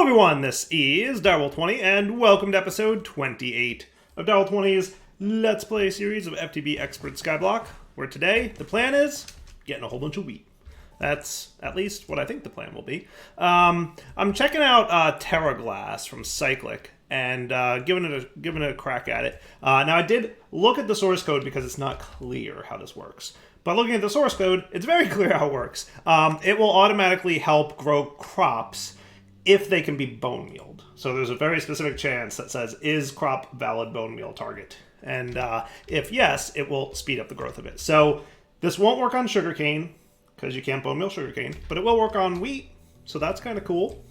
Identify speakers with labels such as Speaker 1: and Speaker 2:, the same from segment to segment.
Speaker 1: everyone, this is Ep28, and welcome to episode 28 of Ep28's Let's Play series of FTB Expert Skyblock, where today the plan is getting a whole bunch of wheat. That's at least what I think the plan will be. I'm checking out Terra Glass from Cyclic and giving it a crack at it. Now I did look at the source code because it's not clear how this works. But looking at the source code, it's very clear how it works. It will automatically help grow crops if they can be bone mealed. So there's a very specific chance that says, is crop valid bone meal target? And if yes, it will speed up the growth of it. So this won't work on sugarcane, because you can't bone meal sugarcane, but it will work on wheat, so that's kind of cool.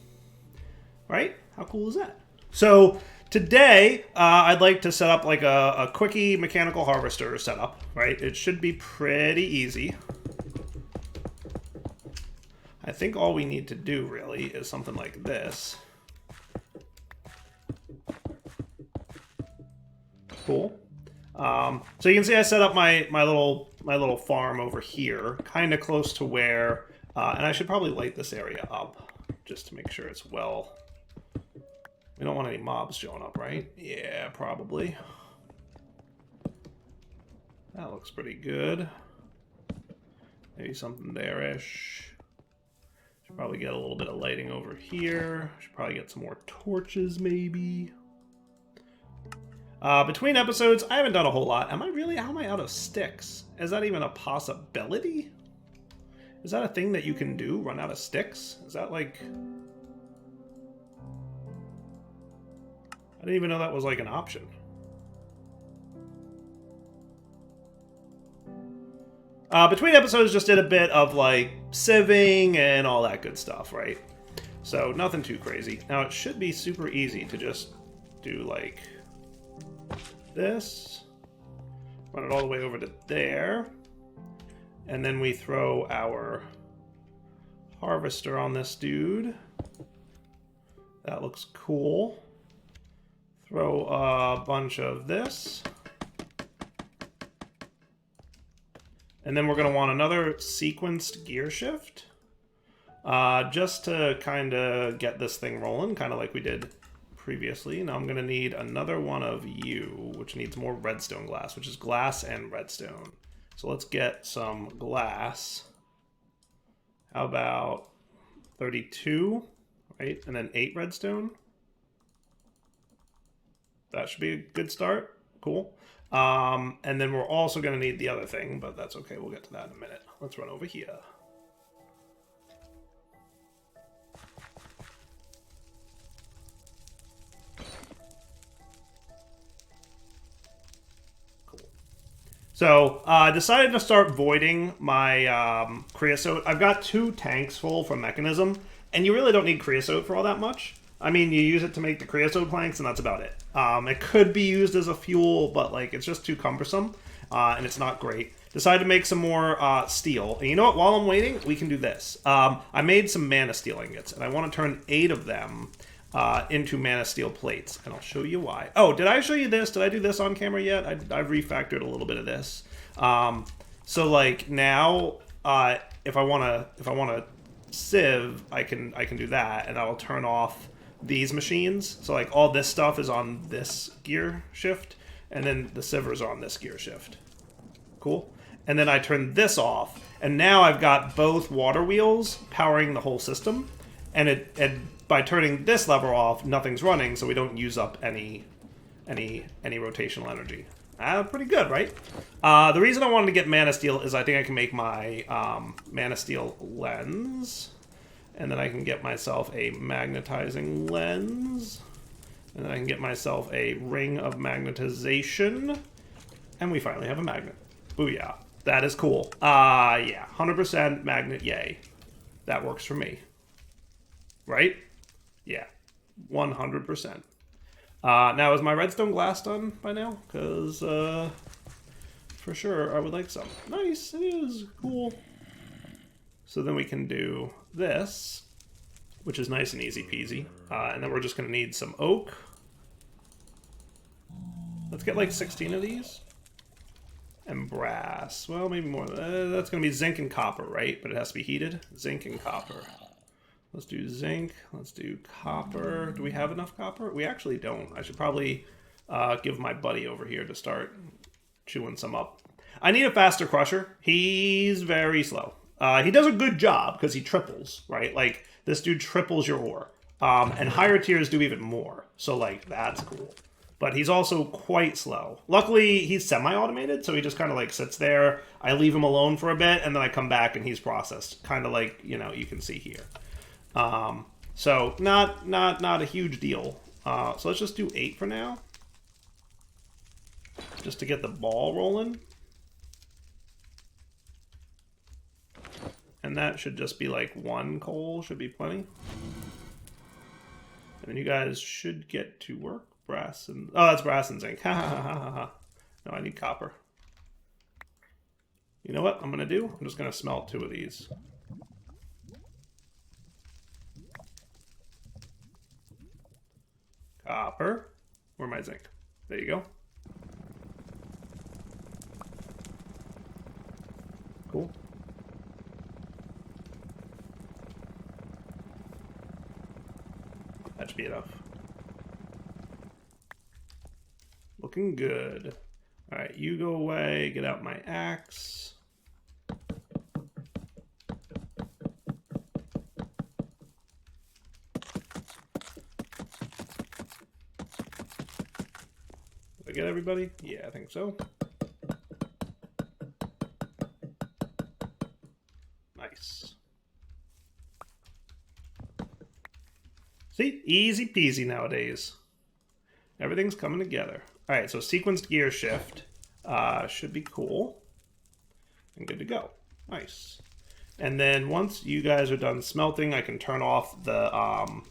Speaker 1: Right? How cool is that? So today, I'd like to set up like a quickie mechanical harvester setup, right? It should be pretty easy. I think all we need to do, really, is something like this. Cool. So you can see I set up my little farm over here, kind of close to where, and I should probably light this area up, just to make sure it's well. We don't want any mobs showing up, right? Yeah, probably. That looks pretty good. Maybe something there-ish. Should probably get a little bit of lighting over here. Should probably get some more torches, maybe. Between episodes, I haven't done a whole lot. How am I out of sticks? Is that even a possibility? Is that a thing that you can do? Run out of sticks? Is that like... I didn't even know that was like an option. Between episodes, just did a bit of like sieving and all that good stuff, right? So nothing too crazy. Now it should be super easy to just do like this, run it all the way over to there, and then we throw our harvester on this dude. That looks cool. Throw a bunch of this. And then we're going to want another sequenced gear shift, just to kind of get this thing rolling, kind of like we did previously. Now I'm going to need another one of you, which needs more redstone glass, which is glass and redstone. So let's get some glass. How about 32, right? And then 8 redstone. That should be a good start. Cool. And then we're also going to need the other thing, but that's okay. We'll get to that in a minute. Let's run over here. Cool. So, I decided to start voiding my creosote. I've got 2 tanks full from Mechanism, and you really don't need creosote for all that much. I mean, you use it to make the creosote planks, and that's about it. It could be used as a fuel, but like it's just too cumbersome, and it's not great. Decided to make some more steel. And you know what? While I'm waiting, we can do this. I made some mana steel ingots, and I want to turn 8 of them into mana steel plates, and I'll show you why. Oh, did I show you this? Did I do this on camera yet? I've refactored a little bit of this. So like now, if I wanna sieve, I can do that, and I'll turn off these machines. So like all this stuff is on this gear shift, and then the sievers are on this gear shift. Cool. And then I turn this off, and now I've got both water wheels powering the whole system, and by turning this lever off, nothing's running, so we don't use up any rotational energy. Pretty good, right? The reason I wanted to get mana steel is I think I can make my mana steel lens. And then I can get myself a magnetizing lens. And then I can get myself a ring of magnetization. And we finally have a magnet. Booyah. That is cool. Yeah. 100% magnet, yay. That works for me. Right? Yeah. 100%. Now, is my redstone glass done by now? Because, for sure, I would like some. Nice. It is. Cool. So then we can do this, which is nice and easy peasy. And then we're just going to need some oak. Let's get like 16 of these. And brass. Well, maybe more. That's going to be zinc and copper, right? But it has to be heated. Zinc and copper. Let's do zinc. Let's do copper. Do we have enough copper? We actually don't. I should probably give my buddy over here to start chewing some up. I need a faster crusher. He's very slow. He does a good job because he triples, right? Like, this dude triples your ore. And higher tiers do even more. So, like, that's cool. But he's also quite slow. Luckily, he's semi-automated, so he just kind of, like, sits there. I leave him alone for a bit, and then I come back and he's processed. Kind of like, you know, you can see here. So not a huge deal. So let's just do 8 for now, just to get the ball rolling. And that should just be like 1 coal, should be plenty. And then you guys should get to work. Brass and that's brass and zinc. Ha ha ha ha ha. No, I need copper. You know what I'm gonna do? I'm just gonna smelt 2 of these. Copper. Where's my zinc? There you go. Cool. That should be enough. Looking good. All right, you go away. Get out my axe. Did I get everybody? Yeah, I think so. Nice. See? Easy peasy nowadays. Everything's coming together. All right, so sequenced gear shift should be cool. And good to go. Nice. And then once you guys are done smelting, I can turn off the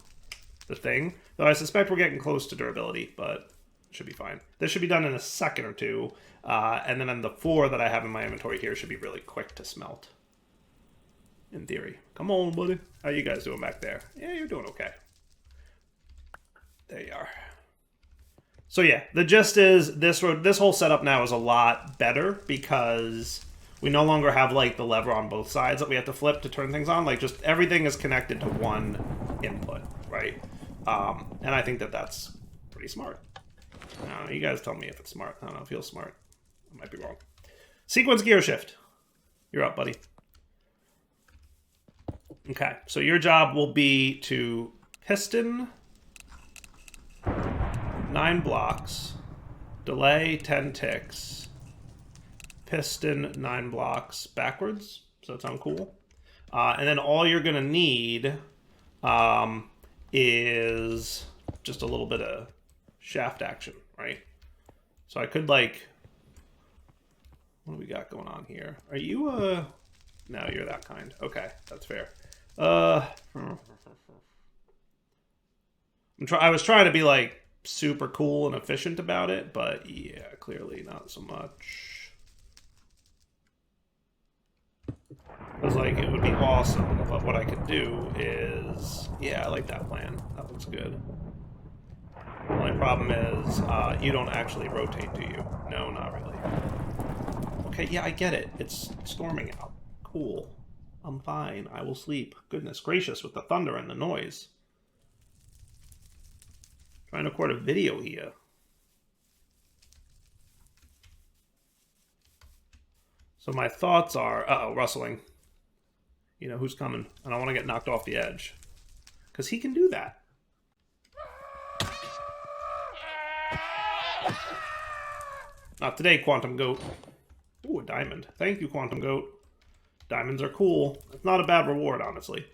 Speaker 1: thing. Though I suspect we're getting close to durability, but should be fine. This should be done in a second or two. And then on the 4 that I have in my inventory here should be really quick to smelt. In theory. Come on, buddy. How you guys doing back there? Yeah, you're doing okay. There you are. So yeah, the gist is this whole setup now is a lot better because we no longer have like the lever on both sides that we have to flip to turn things on. Like just everything is connected to one input, right? And I think that that's pretty smart. You guys tell me if it's smart. I don't know. It feels smart. I might be wrong. Sequence gear shift. You're up, buddy. Okay, so your job will be to piston 9 blocks, delay 10 ticks, piston 9 blocks backwards. So that sounds cool. And then all you're going to need is just a little bit of shaft action, right? So I could like, what do we got going on here? Are you no, you're that kind. Okay, that's fair. I was trying to be like super cool and efficient about it, but yeah, clearly not so much. I was like, it would be awesome, but what I could do is, yeah, I like that plan. That looks good. The only problem is, you don't actually rotate, do you? No, not really. Okay, yeah, I get it. It's storming out. Cool. I'm fine. I will sleep. Goodness gracious, with the thunder and the noise. Trying to record a video here. So my thoughts are, uh-oh, rustling. You know who's coming. I don't want to get knocked off the edge. Because he can do that. Not today, Quantum Goat. Ooh, a diamond. Thank you, Quantum Goat. Diamonds are cool. It's not a bad reward, honestly.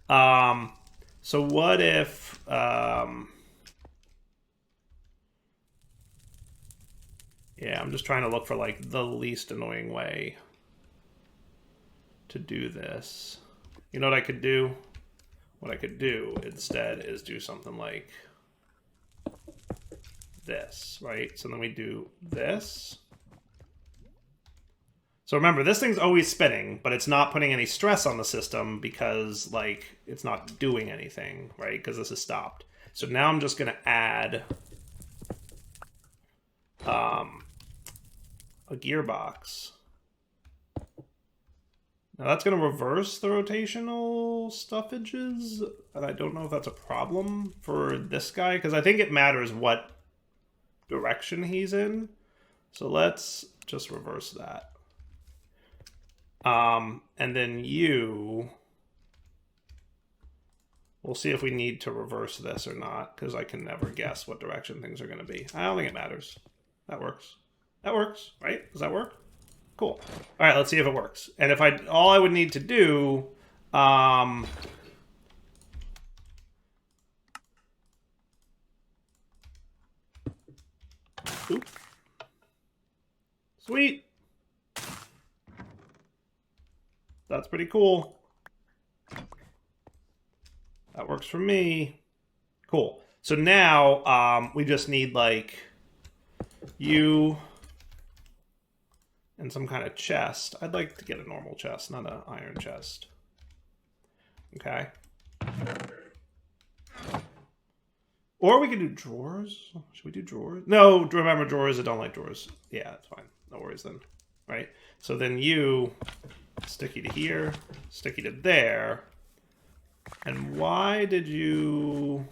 Speaker 1: So what if... yeah, I'm just trying to look for, like, the least annoying way to do this. You know what I could do? What I could do instead is do something like this, right? So then we do this. So remember, this thing's always spinning, but it's not putting any stress on the system because, like, it's not doing anything, right? Because this is stopped. So now I'm just going to add a gearbox. Now that's going to reverse the rotational stuffages, and I don't know if that's a problem for this guy, because I think it matters what direction he's in. So let's just reverse that. And then you... We'll see if we need to reverse this or not, because I can never guess what direction things are going to be. I don't think it matters. That works. That works, right? Does that work? Cool. All right, let's see if it works. And if all I would need to do, oop. Sweet. That's pretty cool. That works for me. Cool. So now we just need like you and some kind of chest. I'd like to get a normal chest, not an iron chest. Okay. Or we could do drawers. Should we do drawers? No, remember drawers. I don't like drawers. Yeah, that's fine. No worries then. Right? So then you, sticky to here, sticky to there. And why did you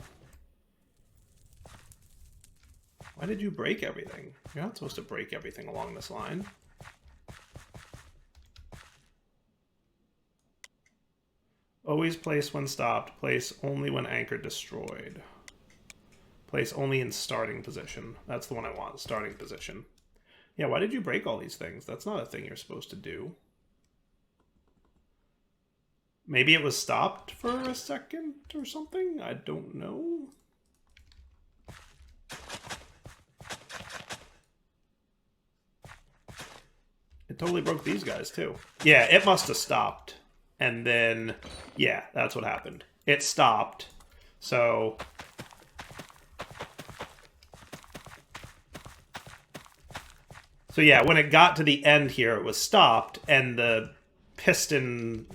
Speaker 1: break everything? You're not supposed to break everything along this line. Always place when stopped. Place only when anchor destroyed. Place only in starting position. That's the one I want, starting position. Yeah, why did you break all these things? That's not a thing you're supposed to do. Maybe it was stopped for a second or something? I don't know. It totally broke these guys too. Yeah, it must have stopped. And then, yeah, that's what happened. It stopped. So... So yeah, when it got to the end here, it was stopped, and the piston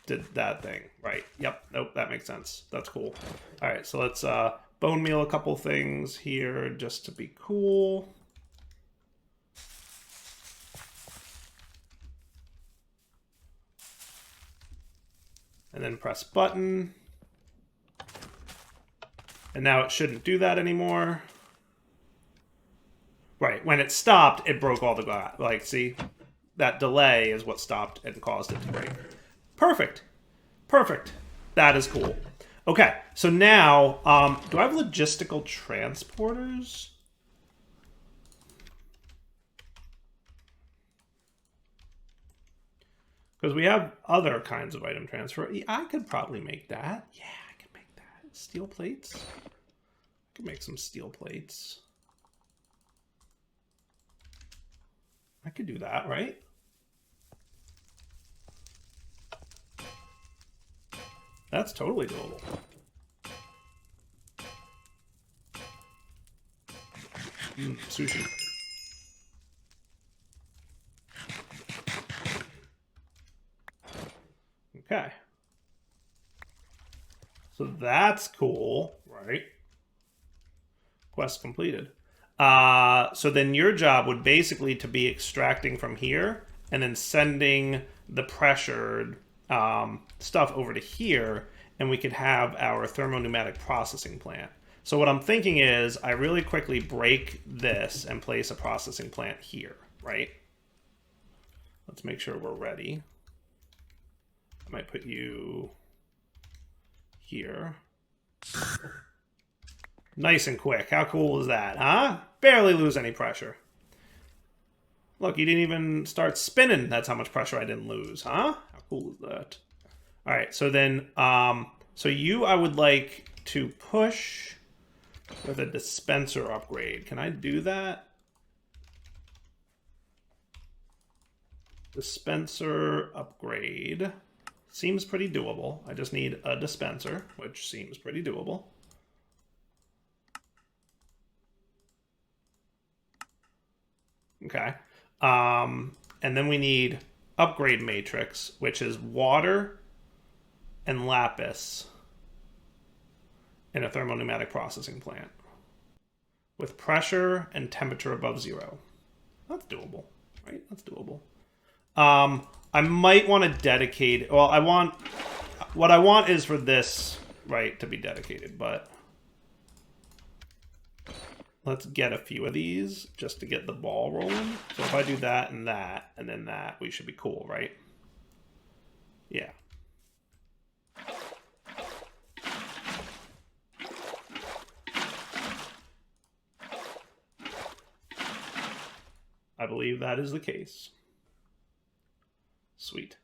Speaker 1: did that thing. Right. Yep. Nope, that makes sense. That's cool. All right, so let's bone meal a couple things here just to be cool. And then press button. And now it shouldn't do that anymore. Right, when it stopped, it broke all the glass. Like, see? That delay is what stopped and caused it to break. Perfect. Perfect. That is cool. Okay, so now, do I have logistical transporters? Because we have other kinds of item transfer. I could probably make that. Yeah, I could make that. Steel plates? I could make some steel plates. I could do that, right? That's totally doable. Sushi. Okay. So that's cool, right? Quest completed. So then your job would basically to be extracting from here and then sending the pressured stuff over to here, and we could have our thermopneumatic processing plant. So what I'm thinking is I really quickly break this and place a processing plant here, right? Let's make sure we're ready. I might put you here. Nice and quick. How cool is that, huh? Barely lose any pressure. Look, you didn't even start spinning. That's how much pressure I didn't lose, huh? How cool is that? All right, so then, so you, I would like to push with a dispenser upgrade. Can I do that? Dispenser upgrade. Seems pretty doable. I just need a dispenser, which seems pretty doable. Okay. And then we need upgrade matrix, which is water and lapis in a thermopneumatic processing plant with pressure and temperature above 0. That's doable, right? That's doable. I might want to dedicate... Well, what I want is for this, right, to be dedicated, but... Let's get a few of these just to get the ball rolling. So if I do that, and then that, we should be cool, right? Yeah. I believe that is the case. Sweet.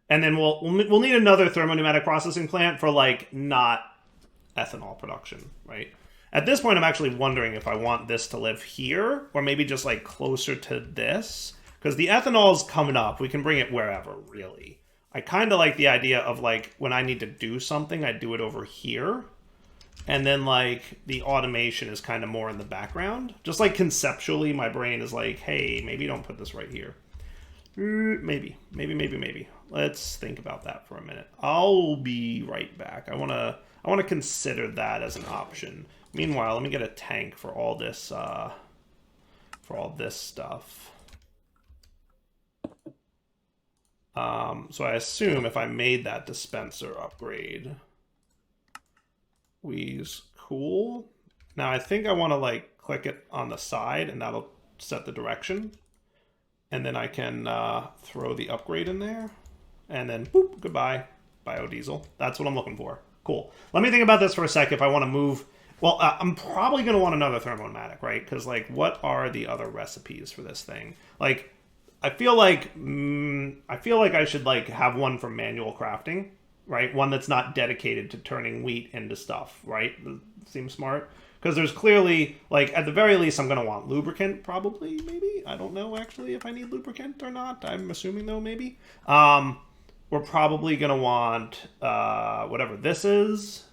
Speaker 1: And then we'll need another thermopneumatic processing plant for, like, not ethanol production, right? At this point, I'm actually wondering if I want this to live here, or maybe just, like, closer to this. Because the ethanol's coming up. We can bring it wherever, really. I kind of like the idea of, like, when I need to do something, I do it over here. And then, like, the automation is kind of more in the background. Just, like, conceptually, my brain is like, hey, maybe don't put this right here. Maybe. Let's think about that for a minute. I'll be right back. I want to consider that as an option. Meanwhile, let me get a tank for all this stuff. So I assume if I made that dispenser upgrade, we's cool. Now I think I want to, like, click it on the side, and that'll set the direction. And then I can throw the upgrade in there. And then, boop, goodbye, biodiesel. That's what I'm looking for. Cool. Let me think about this for a sec if I want to move. Well, I'm probably going to want another thermopneumatic, right? Because, like, what are the other recipes for this thing? Like, I feel like I should, like, have one for manual crafting, right? One that's not dedicated to turning wheat into stuff, right? Seems smart. Because there's clearly, like, at the very least, I'm going to want lubricant, probably, maybe. I don't know, actually, if I need lubricant or not. I'm assuming, though, maybe. We're probably going to want whatever this is.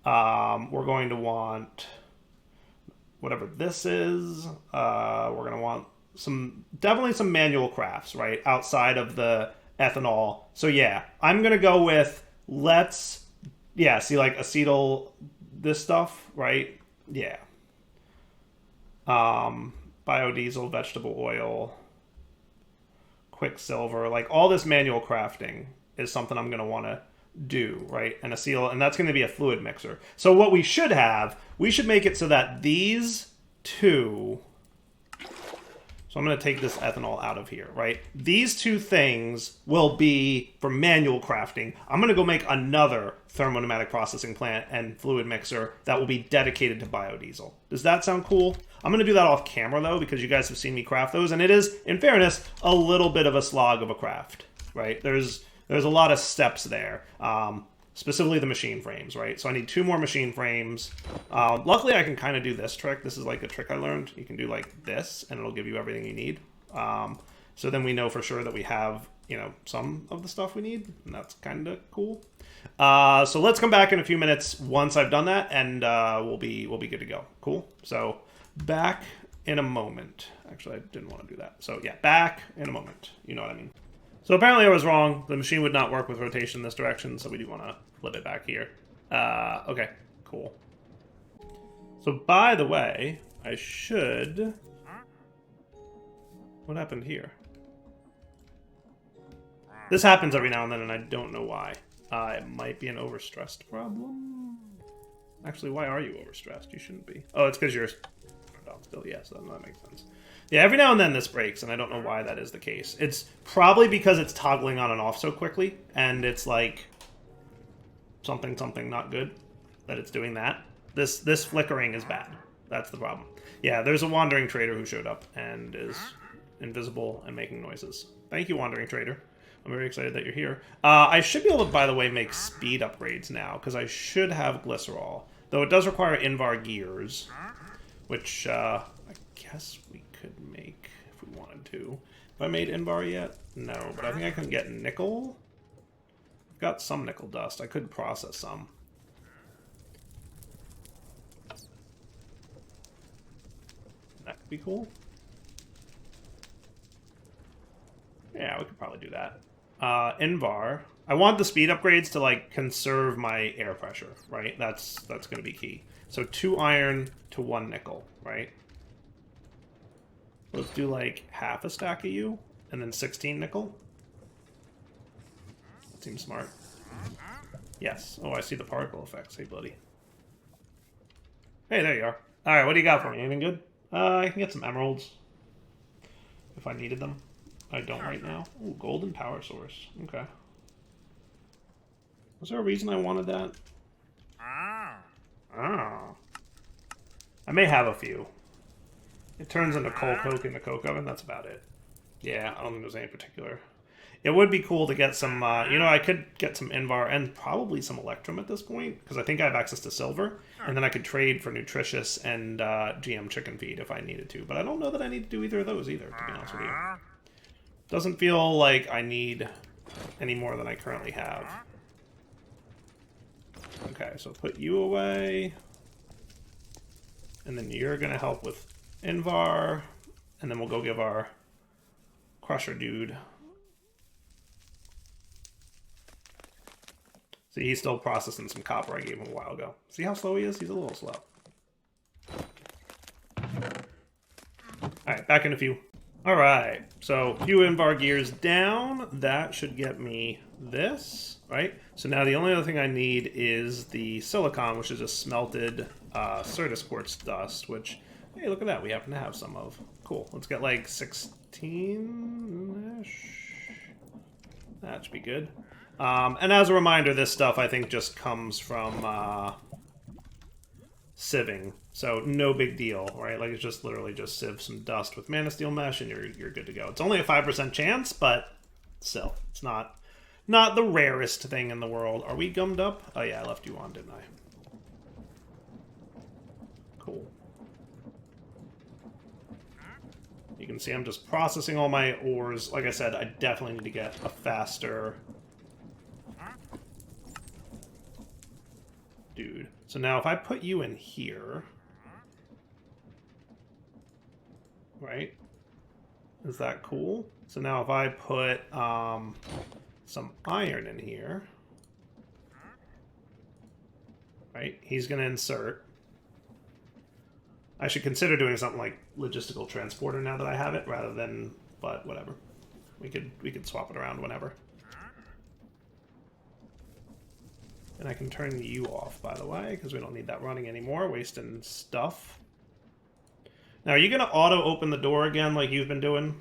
Speaker 1: We're going to want whatever this is. We're going to want definitely some manual crafts, right? Outside of the ethanol. So, yeah, I'm going to go with see, like, acetyl... this stuff, right? Yeah. Biodiesel, vegetable oil, quicksilver, like all this manual crafting is something I'm going to want to do, right? And and that's going to be a fluid mixer. So what we should make it so that these two... So I'm going to take this ethanol out of here, right? These two things will be for manual crafting. I'm going to go make another thermopneumatic processing plant and fluid mixer that will be dedicated to biodiesel. Does that sound cool? I'm going to do that off camera, though, because you guys have seen me craft those. And it is, in fairness, a little bit of a slog of a craft, right? There's a lot of steps there. Specifically the machine frames, right? So I need 2 more machine frames. Luckily, I can kind of do this trick. This is like a trick I learned. You can do like this, and it'll give you everything you need. So then we know for sure that we have, some of the stuff we need, and that's kind of cool. So let's come back in a few minutes once I've done that, and we'll be good to go. Cool. So back in a moment. Actually, I didn't want to do that. So yeah, back in a moment. You know what I mean. So apparently I was wrong. The machine would not work with rotation in this direction, so we do want to flip it back here. Okay, cool. So by the way, I should... What happened here? This happens every now and then, and I don't know why. It might be an overstressed problem. Actually, why are you overstressed? You shouldn't be. Oh, it's because you're... Still, yes, that makes sense. Yeah, every now and then this breaks, and I don't know why that is the case. It's probably because it's toggling on and off so quickly, and it's like something not good that it's doing that. This flickering is bad. That's the problem. Yeah, there's a wandering trader who showed up and is invisible and making noises. Thank you, wandering trader. I'm very excited that you're here. I should be able to, by the way, make speed upgrades now, because I should have glycerol. Though it does require Invar gears, which I guess we could make if we wanted to. Have I made Invar yet? No, but I think I can get nickel. I've got some nickel dust. I could process some. That could be cool. Yeah, we could probably do that. Invar. I want the speed upgrades to, like, conserve my air pressure, right? That's going to be key. So 2 iron to 1 nickel, right? Let's do, like, half a stack of you, and then 16 nickel. Seems smart. Yes. Oh, I see the particle effects. Hey, buddy. Hey, there you are. Alright, what do you got for me? Anything good? I can get some emeralds. If I needed them. I don't right now. Ooh, golden power source. Okay. Was there a reason I wanted that? Ah. I may have a few. It turns into coal coke in the coke oven. That's about it. Yeah, I don't think there's any particular. It would be cool to get some, you know, I could get some Invar and probably some Electrum at this point, because I think I have access to silver, and then I could trade for Nutritious and GM Chicken Feed if I needed to, but I don't know that I need to do either of those either, to be honest with you. Doesn't feel like I need any more than I currently have. Okay, so put you away, and then you're going to help with Invar, and then we'll go give our Crusher dude. See, he's still processing some copper I gave him a while ago. See how slow he is? He's a little slow. Alright, back in a few. Alright, so a few Invar gears down. That should get me this, right? So now the only other thing I need is the silicon, which is just smelted Certus quartz dust, which, hey, look at that. We happen to have some of. Cool. Let's get like 16-ish. That should be good. And as a reminder, this stuff I think just comes from sieving, so no big deal, right? Like it's just literally just sieve some dust with Mana Steel Mesh, and you're good to go. It's only a 5% chance, but still, it's not the rarest thing in the world. Are we gummed up? Oh yeah, I left you on, didn't I? Cool. You can see I'm just processing all my ores. Like I said, I definitely need to get a faster dude. So now if I put you in here, right? Is that cool? So now if I put some iron in here, right? He's going to insert. I should consider doing something like logistical transporter now that I have it, rather than, but whatever. We could swap it around whenever. And I can turn you off, by the way, because we don't need that running anymore, wasting stuff. Now, are you going to auto-open the door again like you've been doing?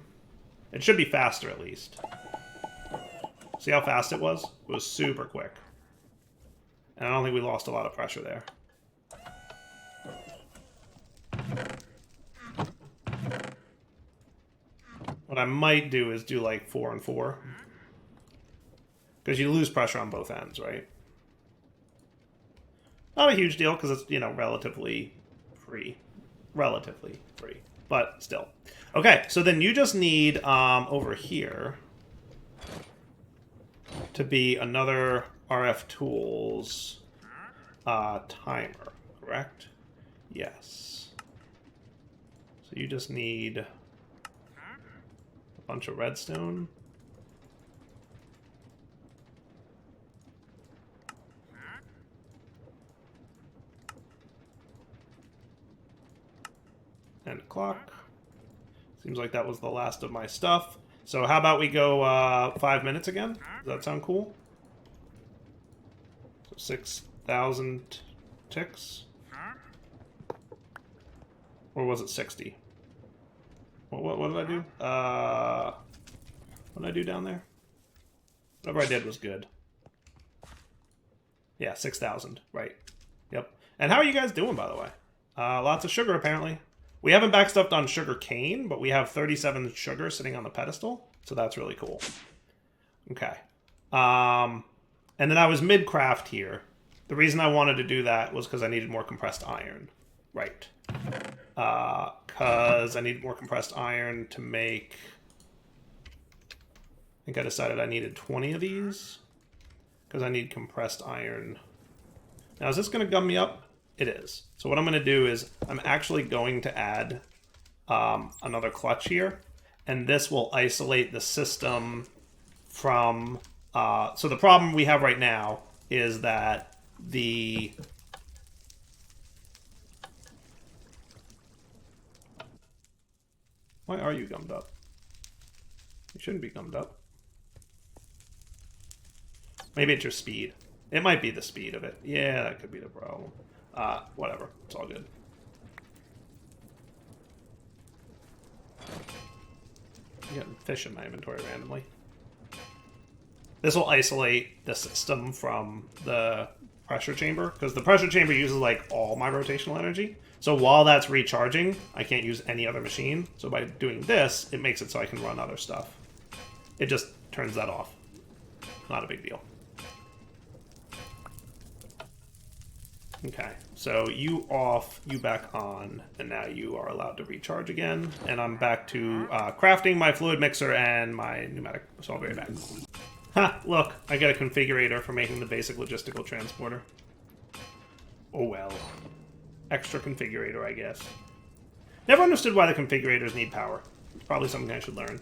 Speaker 1: It should be faster, at least. See how fast it was? It was super quick. And I don't think we lost a lot of pressure there. What I might do is do, like, 4 and 4. Because you lose pressure on both ends, right? Not a huge deal, because it's, you know, relatively free. Relatively free. But still. Okay, so then you just need, over here, to be another RF Tools timer, correct? Yes. So you just need a bunch of redstone. And a clock. Seems like that was the last of my stuff. So how about we go 5 minutes again? Does that sound cool? So 6,000 ticks? Or was it 60? What did I do? What did I do down there? Whatever I did was good. Yeah, 6,000. Right. Yep. And how are you guys doing, by the way? Lots of sugar, apparently. We haven't backstuffed on sugar cane, but we have 37 sugar sitting on the pedestal, so that's really cool. Okay. And then I was mid-craft here. The reason I wanted to do that was because I needed more compressed iron. Right. Because I needed more compressed iron to make... I think I decided I needed 20 of these. Because I need compressed iron. Now, is this going to gum me up? It is. So what I'm going to do is I'm actually going to add another clutch here. And this will isolate the system from... so the problem we have right now is that the... Why are you gummed up? You shouldn't be gummed up. Maybe it's your speed. It might be the speed of it. Yeah, that could be the problem. Whatever. It's all good. I'm getting fish in my inventory randomly. This will isolate the system from the pressure chamber, because the pressure chamber uses like all my rotational energy. So while that's recharging, I can't use any other machine. So by doing this, it makes it so I can run other stuff. It just turns that off. Not a big deal. Okay, so you off, you back on, and now you are allowed to recharge again. And I'm back to crafting my fluid mixer and my pneumatic, so I'll be right back. Ha! Look, I get a configurator for making the basic logistical transporter. Oh well. Extra configurator, I guess. Never understood why the configurators need power. It's probably something I should learn.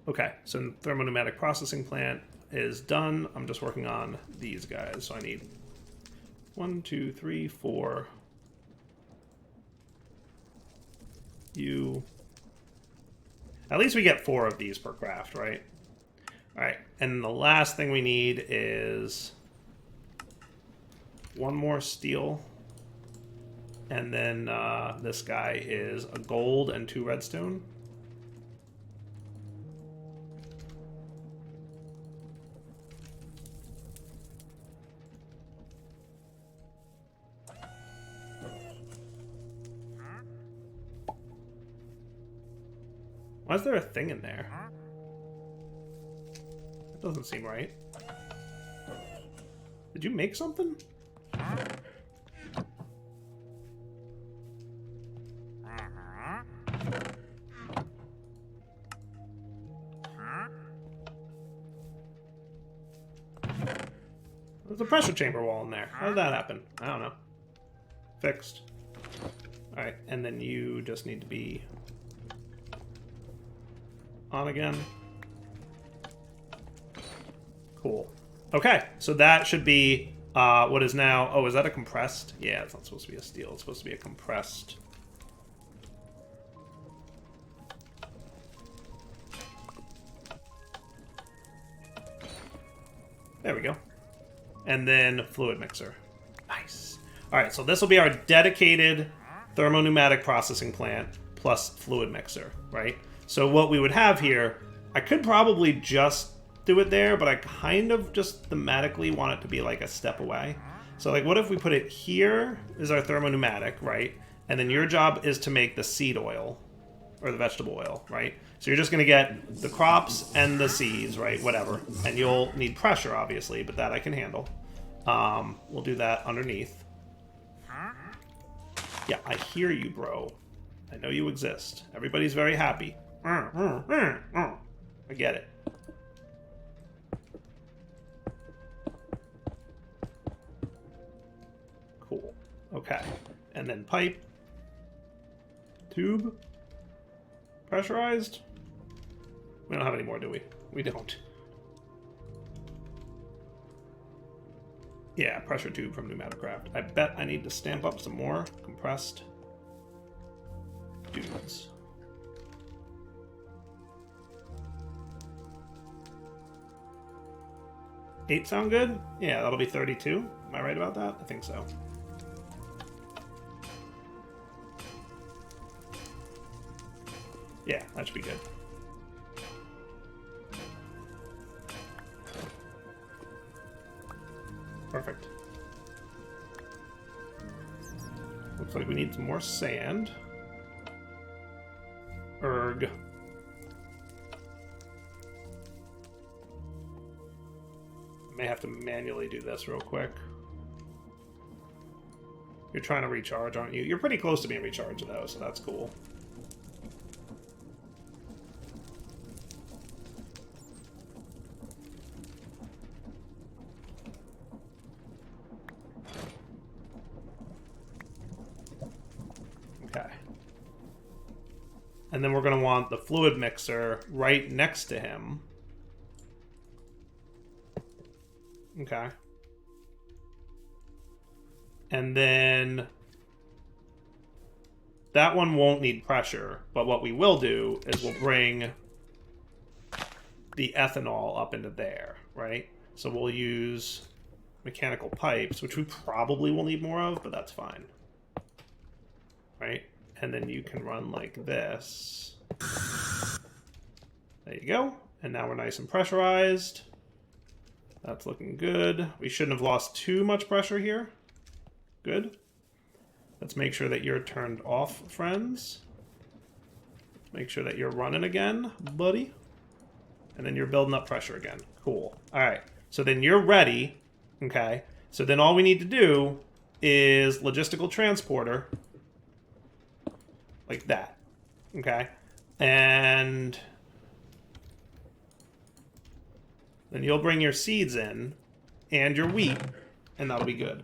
Speaker 1: Okay, so thermopneumatic processing plant is done. I'm just working on these guys, so I need 1, 2, 3, 4. You. At least we get 4 of these per craft, right? Alright, and the last thing we need is 1 more steel. And then this guy is a gold and 2 redstone. Why is there a thing in there? That doesn't seem right. Did you make something? There's a pressure chamber wall in there. How did that happen? I don't know. Fixed. Alright, and then you just need to be on again. Cool. Okay, so that should be what is now... Oh, is that a compressed? Yeah, it's not supposed to be a steel. It's supposed to be a compressed. There we go. And then fluid mixer. Nice. All right, so this will be our dedicated thermopneumatic processing plant plus fluid mixer, right? So what we would have here, I could probably just do it there, but I kind of just thematically want it to be like a step away. So like, what if we put it here is our thermopneumatic, right? And then your job is to make the seed oil, or the vegetable oil, right? So you're just gonna get the crops and the seeds, right? Whatever. And you'll need pressure, obviously, but that I can handle. We'll do that underneath. Yeah, I hear you, bro. I know you exist. Everybody's very happy. I get it. Cool. Okay. And then pipe. Tube. Pressurized. We don't have any more, do we? We don't. Yeah, pressure tube from Pneumaticraft. I bet I need to stamp up some more compressed dudes. $8 sound good? Yeah, that'll be 32. Am I right about that? I think so. Yeah, that should be good. Perfect. Looks like we need some more sand. Erg. May have to manually do this real quick. You're trying to recharge, aren't you? You're pretty close to being recharged, though, so that's cool. Okay. And then we're going to want the fluid mixer right next to him. Okay. And then that one won't need pressure, but what we will do is we'll bring the ethanol up into there, right? So we'll use mechanical pipes, which we probably will need more of, but that's fine. Right? And then you can run like this. There you go. And now we're nice and pressurized. That's looking good. We shouldn't have lost too much pressure here. Good. Let's make sure that you're turned off, friends. Make sure that you're running again, buddy. And then you're building up pressure again. Cool. All right. So then you're ready. Okay. So then all we need to do is logistical transporter. Like that. Okay. And then you'll bring your seeds in and your wheat, and that'll be good.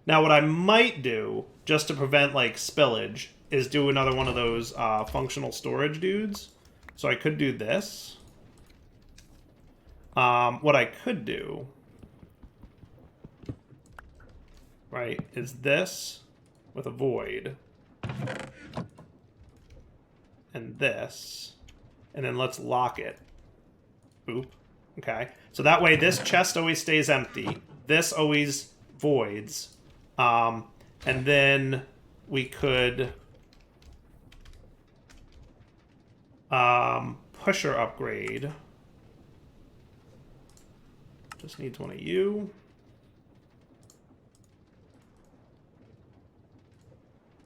Speaker 1: Now, what I might do, just to prevent, like, spillage, is do another one of those functional storage dudes. So I could do this. What I could do, right, is this with a void. And this. And then let's lock it. Boop. Okay. So that way this chest always stays empty. This always voids. And then we could pusher upgrade. Just needs one of you.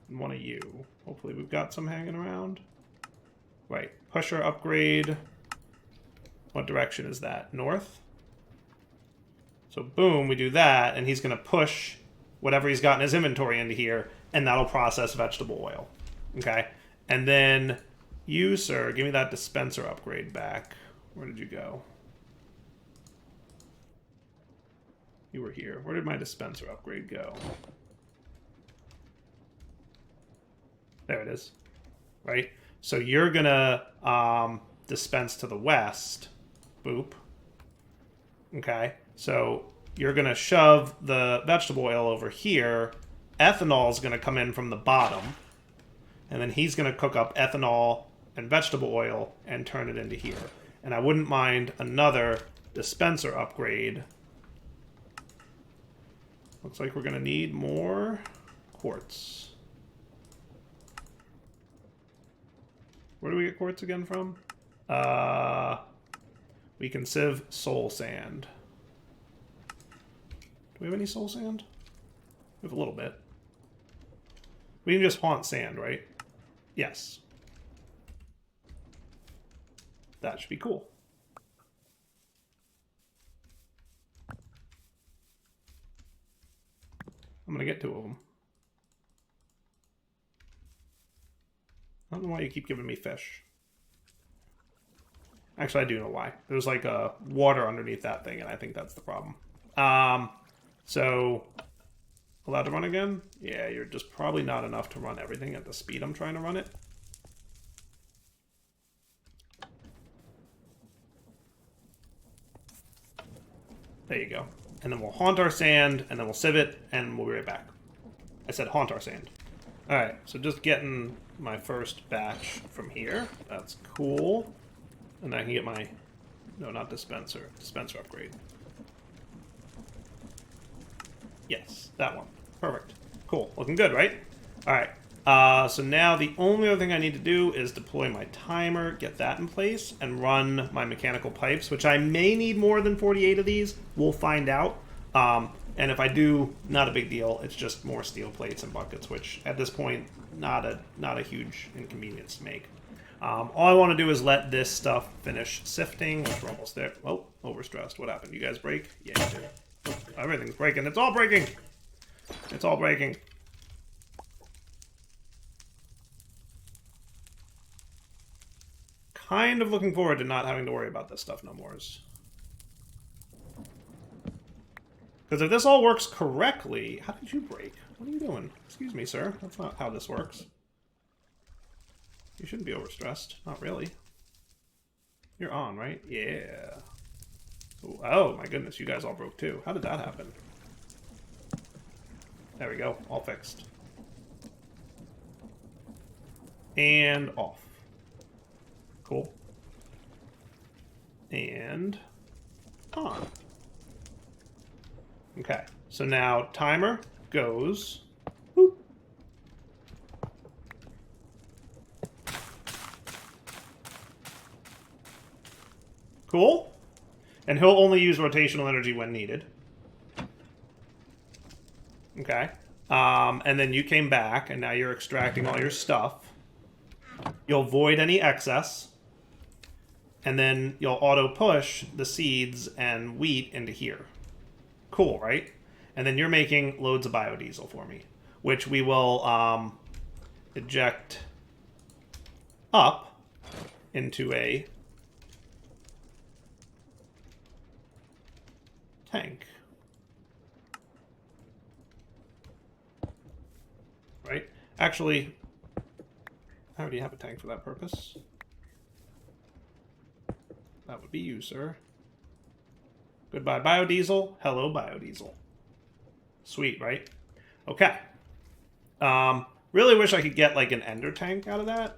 Speaker 1: And one of you. Hopefully we've got some hanging around. Right. Pusher upgrade. What direction is that? North? So boom, we do that, and he's going to push whatever he's got in his inventory into here, and that'll process vegetable oil. Okay? And then you, sir, give me that dispenser upgrade back. Where did you go? You were here. Where did my dispenser upgrade go? There it is. Right? So you're going to dispense to the west. Boop. Okay? So you're going to shove the vegetable oil over here. Ethanol is going to come in from the bottom. And then he's going to cook up ethanol and vegetable oil and turn it into here. And I wouldn't mind another dispenser upgrade. Looks like we're going to need more quartz. Where do we get quartz again from? We can sieve soul sand. Do we have any soul sand? We have a little bit. We can just haunt sand, right? Yes. That should be cool. I'm gonna get two of them. I don't know why you keep giving me fish. Actually, I do know why. There's like a water underneath that thing, and I think that's the problem. So, allowed to run again? Yeah, you're just probably not enough to run everything at the speed I'm trying to run it. There you go. And then we'll haunt our sand, and then we'll sieve it, and we'll be right back. I said haunt our sand. Alright, so just getting my first batch from here. That's cool. And then I can get my... No, not dispenser. Dispenser upgrade. Yes, that one. Perfect. Cool. Looking good, right? Alright. So now the only other thing I need to do is deploy my timer, get that in place, and run my mechanical pipes, which I may need more than 48 of these. We'll find out. And if I do, not a big deal. It's just more steel plates and buckets, which at this point, not a huge inconvenience to make. All I want to do is let this stuff finish sifting, which we're almost there. Oh, overstressed. What happened? You guys break? Yeah, you did. Oh, everything's breaking. It's all breaking. It's all breaking. Kind of looking forward to not having to worry about this stuff no more. Because if this all works correctly... How did you break? What are you doing? Excuse me, sir. That's not how this works. You shouldn't be overstressed. Not really. You're on, right? Yeah. Oh, my goodness. You guys all broke too. How did that happen? There we go. All fixed. And off. Cool. and on. Okay, so now timer goes. Boop. Cool. And he'll only use rotational energy when needed. Okay. And then you came back, and now you're extracting all your stuff. You'll void any excess. And then you'll auto-push the seeds and wheat into here. Cool, right? And then you're making loads of biodiesel for me, which we will eject up into a tank. Right? Actually, I already have a tank for that purpose. That would be you, sir. Goodbye, biodiesel. Hello, biodiesel. Sweet, right? Okay. Really wish I could get, like, an ender tank out of that.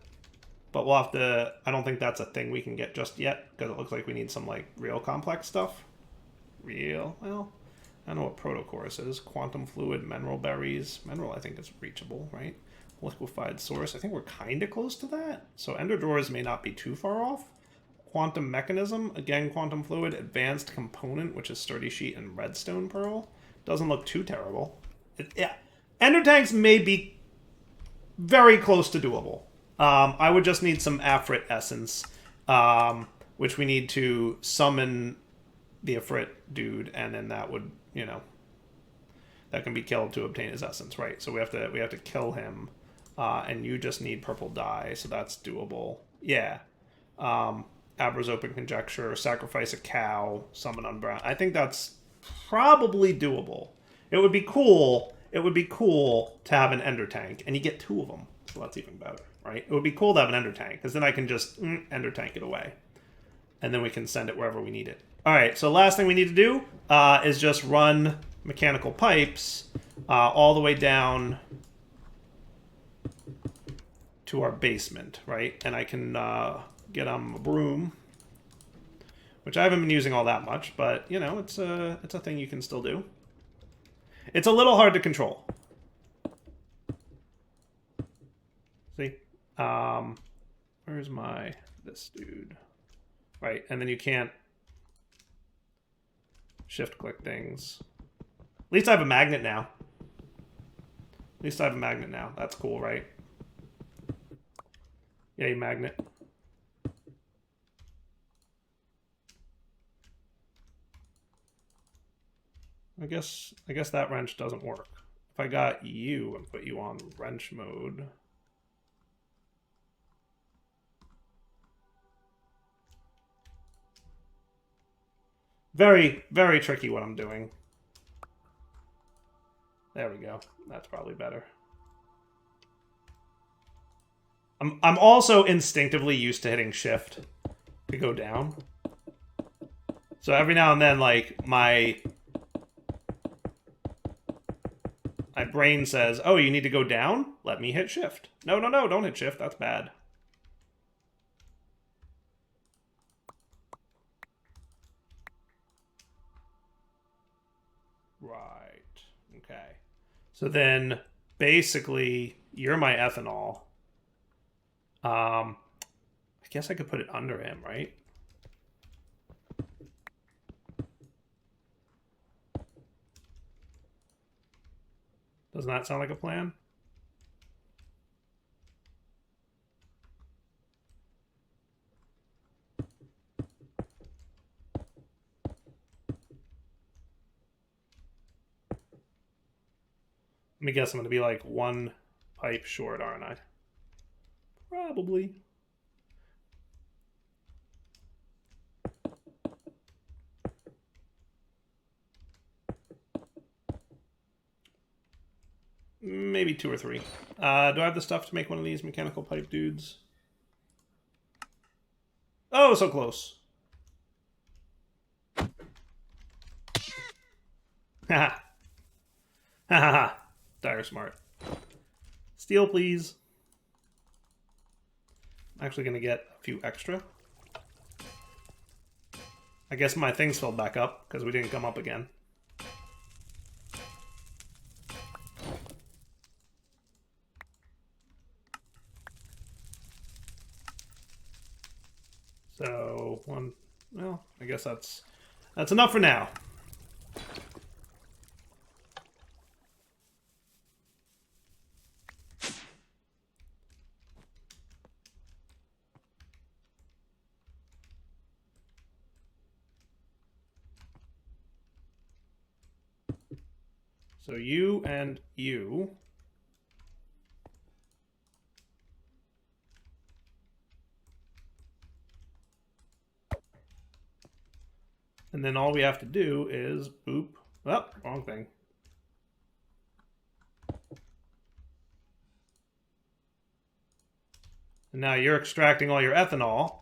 Speaker 1: But we'll have to... I don't think that's a thing we can get just yet, because it looks like we need some, like, real complex stuff. Real? Well, I don't know what protochorus is. Quantum fluid, mineral berries. Mineral, I think, is reachable, right? Liquefied source. I think we're kind of close to that. So ender drawers may not be too far off. Quantum mechanism. Again, quantum fluid. Advanced component, which is sturdy sheet and redstone pearl. Doesn't look too terrible. Yeah. Ender tanks may be very close to doable. I would just need some Afrit essence, which we need to summon the Afrit dude, and then that would, you know, that can be killed to obtain his essence, right? So we have to kill him, and you just need purple dye, so that's doable. Yeah. Abra's open conjecture, sacrifice a cow, summon unbound. I think that's probably doable. It would be cool. It would be cool to have an ender tank, and you get 2 of them, so that's even better, right? It would be cool to have an ender tank, because then I can just ender tank it away, and then we can send it wherever we need it. All right, so last thing we need to do is just run mechanical pipes all the way down to our basement, right? And I can get on a broom, which I haven't been using all that much, but, you know, it's a thing you can still do. It's a little hard to control. See? Where's this dude? Right, and then you can't shift-click things. At least I have a magnet now. That's cool, right? Yay, magnet. I guess that wrench doesn't work. If I got you and put you on wrench mode... Very, very tricky what I'm doing. There we go. That's probably better. I'm also instinctively used to hitting shift to go down. So every now and then, like, my brain says, oh, you need to go down? Let me hit shift. No, don't hit shift. That's bad. Right. Okay. So then, basically, you're my ethanol. I guess I could put it under him, right? Doesn't that sound like a plan? Let me guess, I'm going to be like 1 pipe short, aren't I? Probably. Maybe 2 or 3. Do I have the stuff to make one of these mechanical pipe dudes? Oh, so close. Haha. Haha. Dire smart. Steel, please. I'm actually going to get a few extra. I guess my things filled back up because we didn't come up again. So, well, I guess that's enough for now. So you and you. And then all we have to do is, oop, oh, wrong thing. And now you're extracting all your ethanol.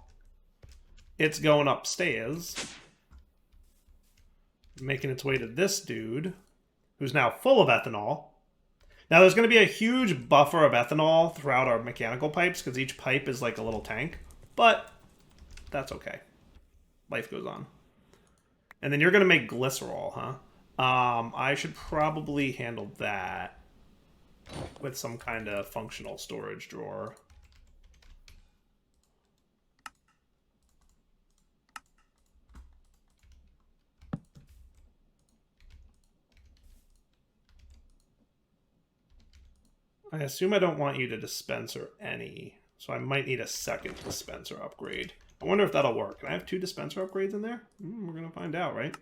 Speaker 1: It's going upstairs, making its way to this dude, who's now full of ethanol. Now there's going to be a huge buffer of ethanol throughout our mechanical pipes, because each pipe is like a little tank, but that's okay. Life goes on. And then you're going to make glycerol, huh? I should probably handle that with some kind of functional storage drawer. I assume I don't want you to dispenser any, so I might need a second dispenser upgrade. I wonder if that'll work. Can I have 2 dispenser upgrades in there? We're going to find out, right?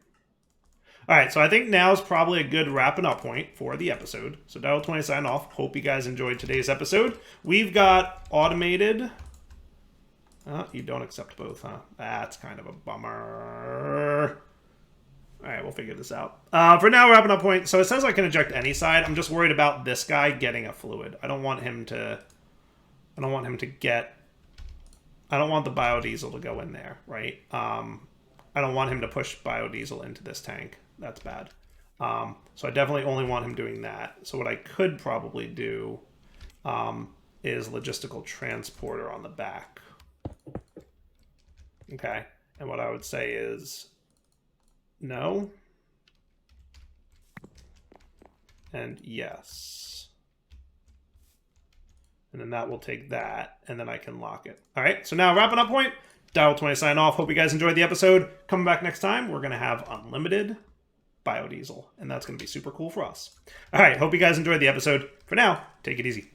Speaker 1: All right, so I think now's probably a good wrapping up point for the episode. So Ep28 sign off. Hope you guys enjoyed today's episode. We've got automated. You don't accept both, huh? That's kind of a bummer. All right, we'll figure this out. For now, wrapping up point. So it says I can eject any side. I'm just worried about this guy getting a fluid. I don't want him to get. I don't want the biodiesel to go in there, right? I don't want him to push biodiesel into this tank. That's bad. So I definitely only want him doing that. So what I could probably do is logistical transporter on the back. Okay. And what I would say is no. And yes. And then that will take that, and then I can lock it. All right, so now wrapping up point. Ep28 sign off. Hope you guys enjoyed the episode. Coming back next time, we're going to have unlimited biodiesel, and that's going to be super cool for us. All right, hope you guys enjoyed the episode. For now, take it easy.